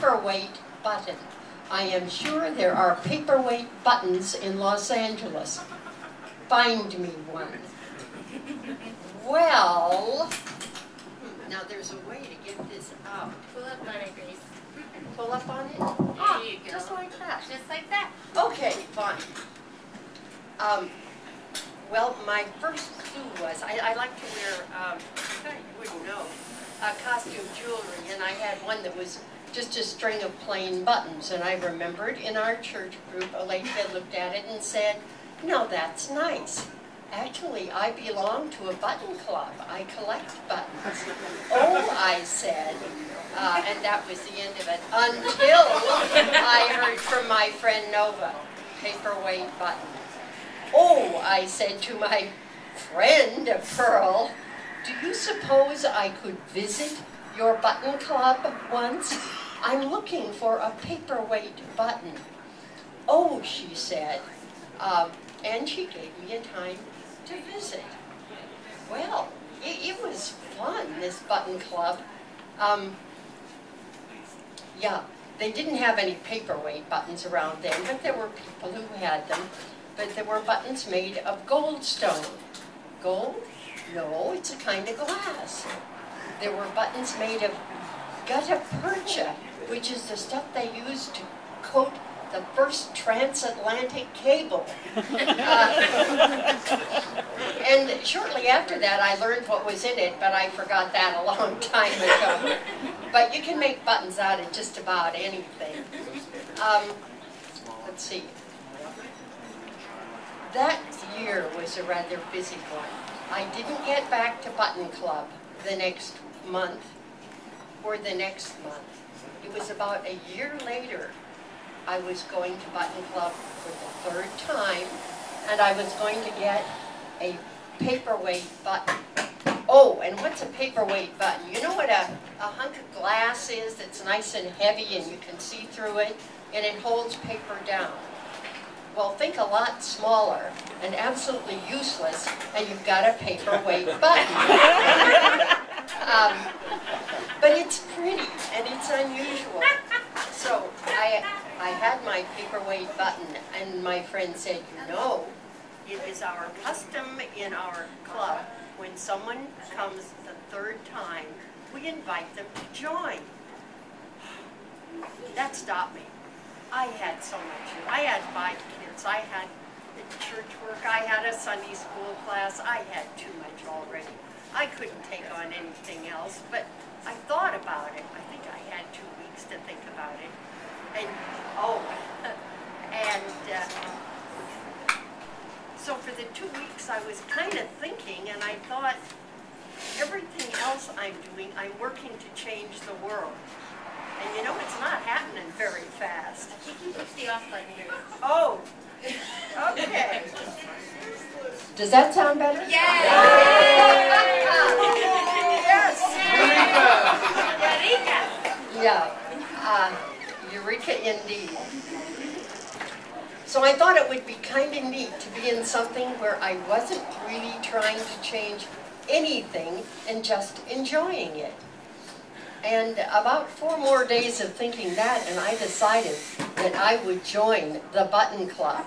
paperweight button. I am sure there are paperweight buttons in Los Angeles. Find me one. Well, now there's a way to get this out. Pull up on it, Grace. Pull up on it? There you go. Just like that. Just like that. Okay, fine. Well, my first clue was, I like to wear, you wouldn't know, costume jewelry, and I had one that was just a string of plain buttons, and I remembered in our church group, a lady had looked at it and said, "No, that's nice. Actually, I belong to a button club. I collect buttons." "Oh," I said, and that was the end of it, until I heard from my friend Nova, paperweight button. "Oh," I said to my friend Pearl, "do you suppose I could visit your button club once? I'm looking for a paperweight button." "Oh," she said, and she gave me a time to visit. Well, it was fun, this button club. Yeah, they didn't have any paperweight buttons around then, but there were people who had them. But there were buttons made of goldstone. Gold? No, it's a kind of glass. There were buttons made of gutta percha, which is the stuff they used to coat the first transatlantic cable. And shortly after that, I learned what was in it, but I forgot that a long time ago. But you can make buttons out of just about anything. Let's see. That year was a rather busy one. I didn't get back to Button Club the next month or the next month. It was about a year later I was going to Button Club for the third time, and I was going to get a paperweight button. Oh, and what's a paperweight button? You know what a hunk of glass is that's nice and heavy and you can see through it, and it holds paper down? Well, think a lot smaller and absolutely useless, and you've got a paperweight button. But it's pretty, and it's unusual. So I had my paperweight button, and my friend said, "You know, it is our custom in our club, when someone comes the third time, we invite them to join." That stopped me. I had so much. I had 5 kids. I had church work. I had a Sunday school class. I had too much already. I couldn't take on anything else, but I thought about it. I think I had 2 weeks to think about it. And, so for the 2 weeks I was kind of thinking, and I thought, everything else I'm doing, I'm working to change the world. And you know, it's not happening very fast. I think you pushed the off button here. Oh, okay. Does that sound better? Yes! Yes! Eureka! Eureka indeed. So I thought it would be kind of neat to be in something where I wasn't really trying to change anything and just enjoying it. And about 4 more days of thinking that, and I decided that I would join the Button Club.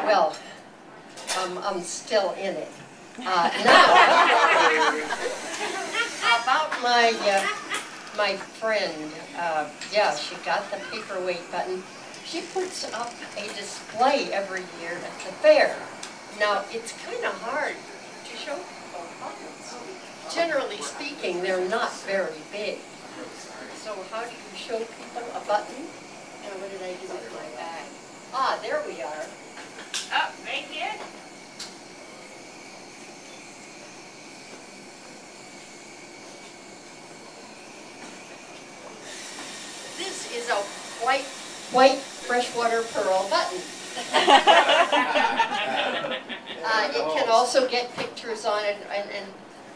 Well, I'm still in it. Now, about my friend, yeah, she got the paperweight button. She puts up a display every year at the fair. Now, it's kind of hard to show people buttons. Generally speaking, they're not very big. So how do you show people a button? And what did I do with my bag? Ah, there we are. Oh, right here. This is a white freshwater pearl button. It can also get pictures on it,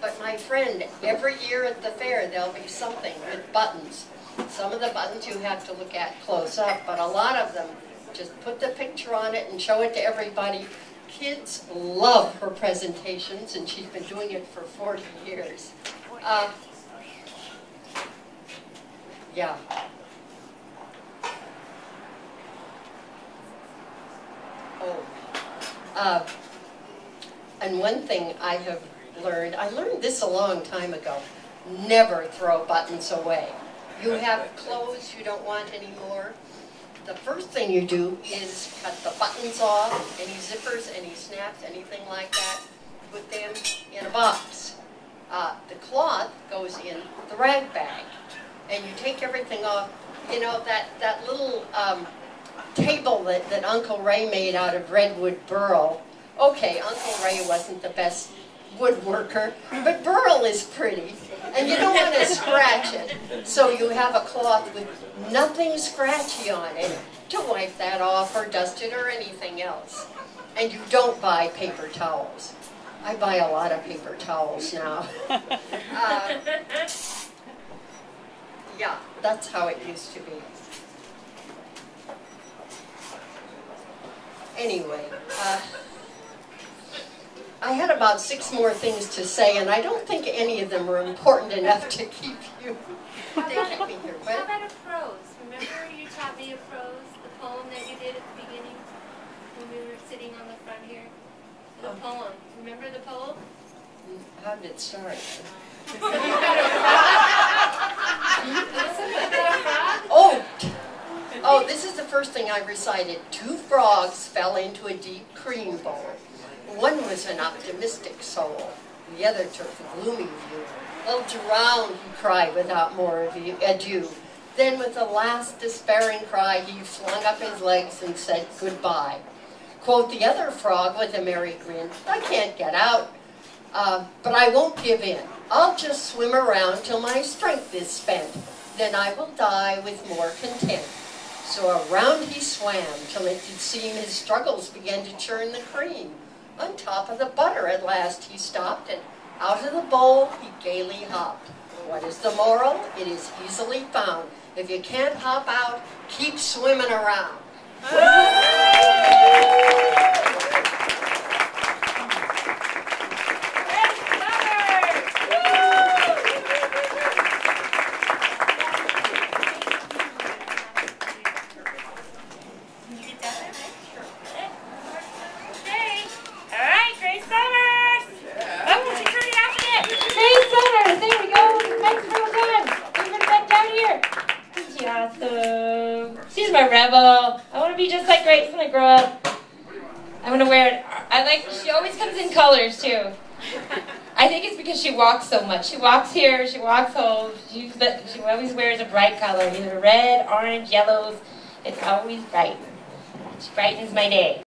but my friend, every year at the fair there'll be something with buttons. Some of the buttons you have to look at close up, but a lot of them just put the picture on it and show it to everybody. Kids love her presentations, and she's been doing it for 40 years. Yeah. home. And one thing I have learned, I learned this a long time ago, never throw buttons away. You have clothes you don't want anymore. The first thing you do is cut the buttons off, any zippers, any snaps, anything like that, put them in a box. The cloth goes in the rag bag, and you take everything off. You know, that little table that Uncle Ray made out of redwood burl. Okay, Uncle Ray wasn't the best woodworker, but burl is pretty, and you don't want to scratch it. So you have a cloth with nothing scratchy on it to wipe that off or dust it or anything else. And you don't buy paper towels. I buy a lot of paper towels now. Yeah, that's how it used to be. Anyway, I had about 6 more things to say, and I don't think any of them are important enough to keep you. How about a prose? Remember you taught me a prose, the poem that you did at the beginning when we were sitting on the front here? The poem. Remember the poem? How did it start? Oh, this is the first thing I recited. 2 frogs fell into a deep cream bowl. One was an optimistic soul, the other took the gloomy view. "I'll drown," he cried without more ado. Then with a last despairing cry, he flung up his legs and said goodbye. Quoth the other frog with a merry grin, "I can't get out, but I won't give in. I'll just swim around till my strength is spent. Then I will die with more content." So around he swam till it did seem his struggles began to churn the cream. On top of the butter at last he stopped, and out of the bowl he gaily hopped. What is the moral? It is easily found. If you can't hop out, keep swimming around. She's my rebel. I want to be just like Grace when I grow up. I'm going to wear it. She always comes in colors too. I think it's because she walks so much. She walks here, she walks home. She always wears a bright color, either red, orange, yellows. It's always bright. She brightens my day.